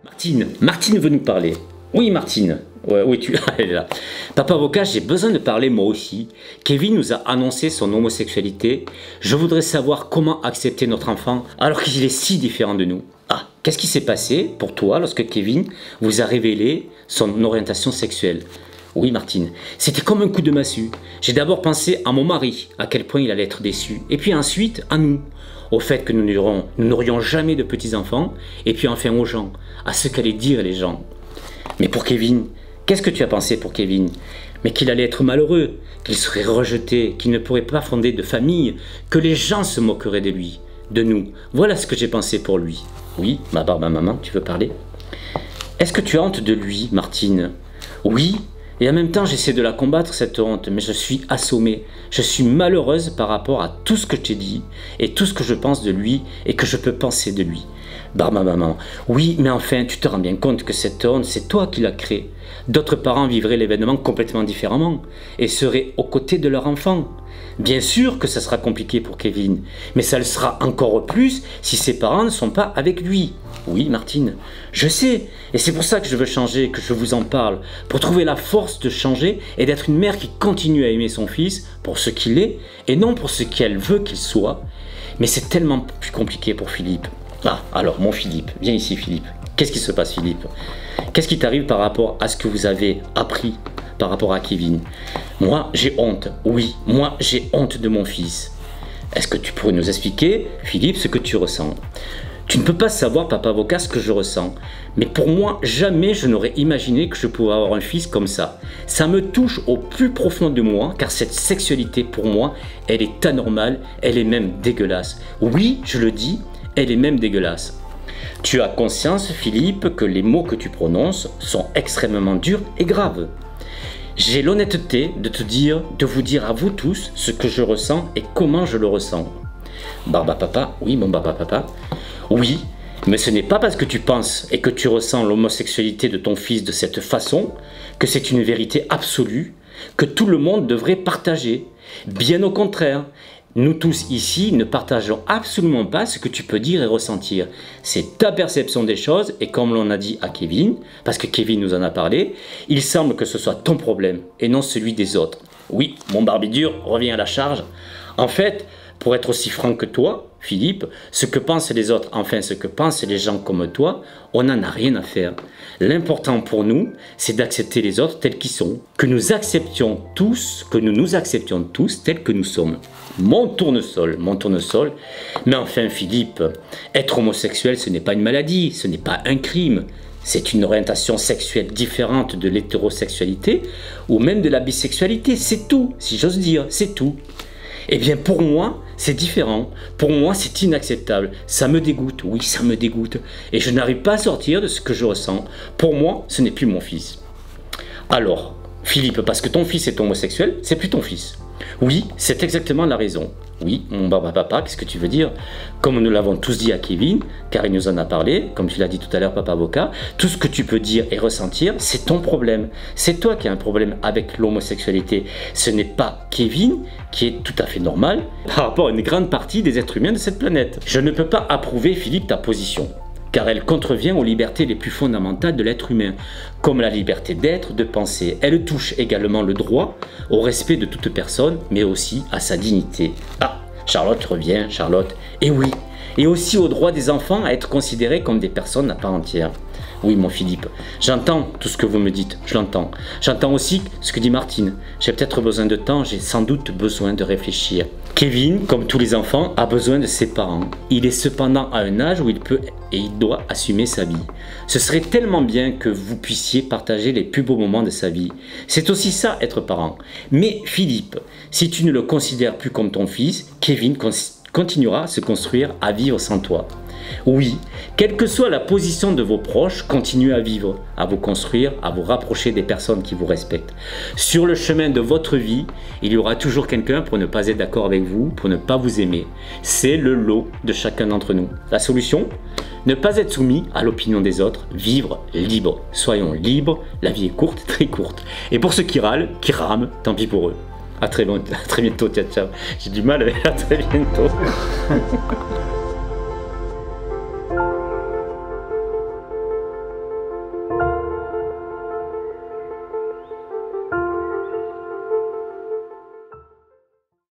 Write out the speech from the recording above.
Martine veut nous parler. Oui, Martine. Ouais, oui, elle est là. Papa avocat, j'ai besoin de parler moi aussi. Kevin nous a annoncé son homosexualité. Je voudrais savoir comment accepter notre enfant alors qu'il est si différent de nous. Ah, qu'est-ce qui s'est passé pour toi lorsque Kevin vous a révélé son orientation sexuelle? Oui, Martine, c'était comme un coup de massue. J'ai d'abord pensé à mon mari, à quel point il allait être déçu. Et puis ensuite, à nous, au fait que nous n'aurions jamais de petits-enfants. Et puis enfin aux gens, à ce qu'allaient dire les gens. Mais pour Kevin, qu'est-ce que tu as pensé pour Kevin? Mais qu'il allait être malheureux, qu'il serait rejeté, qu'il ne pourrait pas fonder de famille, que les gens se moqueraient de lui, de nous. Voilà ce que j'ai pensé pour lui. Oui, ma maman, tu veux parler? Est-ce que tu as honte de lui, Martine? Oui. Et en même temps, j'essaie de la combattre, cette honte, mais je suis assommée. Je suis malheureuse par rapport à tout ce que je t'ai dit, et tout ce que je pense de lui, et que je peux penser de lui. Ma maman, oui, mais enfin, tu te rends bien compte que cette honte, c'est toi qui l'as créée. D'autres parents vivraient l'événement complètement différemment, et seraient aux côtés de leur enfant. Bien sûr que ça sera compliqué pour Kevin, mais ça le sera encore plus si ses parents ne sont pas avec lui. Oui, Martine, je sais, et c'est pour ça que je veux changer, que je vous en parle, pour trouver la force de changer et d'être une mère qui continue à aimer son fils pour ce qu'il est, et non pour ce qu'elle veut qu'il soit. Mais c'est tellement plus compliqué pour Philippe. Ah, alors, mon Philippe, viens ici Philippe. Qu'est-ce qui se passe Philippe? Qu'est-ce qui t'arrive par rapport à ce que vous avez appris par rapport à Kevin? Moi, j'ai honte. Oui, moi, j'ai honte de mon fils. Est-ce que tu pourrais nous expliquer, Philippe, ce que tu ressens? Tu ne peux pas savoir, papa avocat, ce que je ressens. Mais pour moi, jamais je n'aurais imaginé que je pouvais avoir un fils comme ça. Ça me touche au plus profond de moi, car cette sexualité, pour moi, elle est anormale, elle est même dégueulasse. Oui, je le dis, elle est même dégueulasse. Tu as conscience, Philippe, que les mots que tu prononces sont extrêmement durs et graves. J'ai l'honnêteté de vous dire à vous tous ce que je ressens et comment je le ressens. Papa, oui, mon papa. Oui, mais ce n'est pas parce que tu penses et que tu ressens l'homosexualité de ton fils de cette façon que c'est une vérité absolue que tout le monde devrait partager. Bien au contraire. Nous tous ici ne partageons absolument pas ce que tu peux dire et ressentir. C'est ta perception des choses et comme l'on a dit à Kevin, parce que Kevin nous en a parlé, il semble que ce soit ton problème et non celui des autres. Oui, mon Barbidure revient à la charge. En fait, pour être aussi franc que toi, Philippe, ce que pensent les autres, enfin ce que pensent les gens comme toi, on n'en a rien à faire. L'important pour nous, c'est d'accepter les autres tels qu'ils sont. Que nous nous acceptions tous tels que nous sommes. Mon tournesol. Mais enfin Philippe, être homosexuel ce n'est pas une maladie, ce n'est pas un crime. C'est une orientation sexuelle différente de l'hétérosexualité ou même de la bisexualité, c'est tout, si j'ose dire, c'est tout. Eh bien pour moi, c'est différent. Pour moi, c'est inacceptable. Ça me dégoûte, oui, ça me dégoûte. Et je n'arrive pas à sortir de ce que je ressens. Pour moi, ce n'est plus mon fils. Alors, Philippe, parce que ton fils est homosexuel, c'est plus ton fils. Oui, c'est exactement la raison. Oui, mon papa, qu'est-ce que tu veux dire? Comme nous l'avons tous dit à Kevin, car il nous en a parlé, comme tu l'as dit tout à l'heure, papa avocat, tout ce que tu peux dire et ressentir, c'est ton problème. C'est toi qui as un problème avec l'homosexualité. Ce n'est pas Kevin, qui est tout à fait normal, par rapport à une grande partie des êtres humains de cette planète. Je ne peux pas approuver, Philippe, ta position, car elle contrevient aux libertés les plus fondamentales de l'être humain, comme la liberté d'être, de penser. Elle touche également le droit au respect de toute personne, mais aussi à sa dignité. Ah, Charlotte revient, Charlotte. Et oui, et aussi au droit des enfants à être considérés comme des personnes à part entière. Oui, mon Philippe, j'entends tout ce que vous me dites, je l'entends. J'entends aussi ce que dit Martine. J'ai peut-être besoin de temps, j'ai sans doute besoin de réfléchir. Kevin, comme tous les enfants, a besoin de ses parents. Il est cependant à un âge où il peut et il doit assumer sa vie. Ce serait tellement bien que vous puissiez partager les plus beaux moments de sa vie. C'est aussi ça, être parent. Mais Philippe, si tu ne le considères plus comme ton fils, Kevin continuera à se construire, à vivre sans toi. Oui, quelle que soit la position de vos proches, continuez à vivre, à vous construire, à vous rapprocher des personnes qui vous respectent. Sur le chemin de votre vie, il y aura toujours quelqu'un pour ne pas être d'accord avec vous, pour ne pas vous aimer. C'est le lot de chacun d'entre nous. La solution? Ne pas être soumis à l'opinion des autres, vivre libre. Soyons libres, la vie est courte, très courte. Et pour ceux qui râlent, qui rament, tant pis pour eux. À très bientôt, ciao. J'ai du mal avec à très bientôt.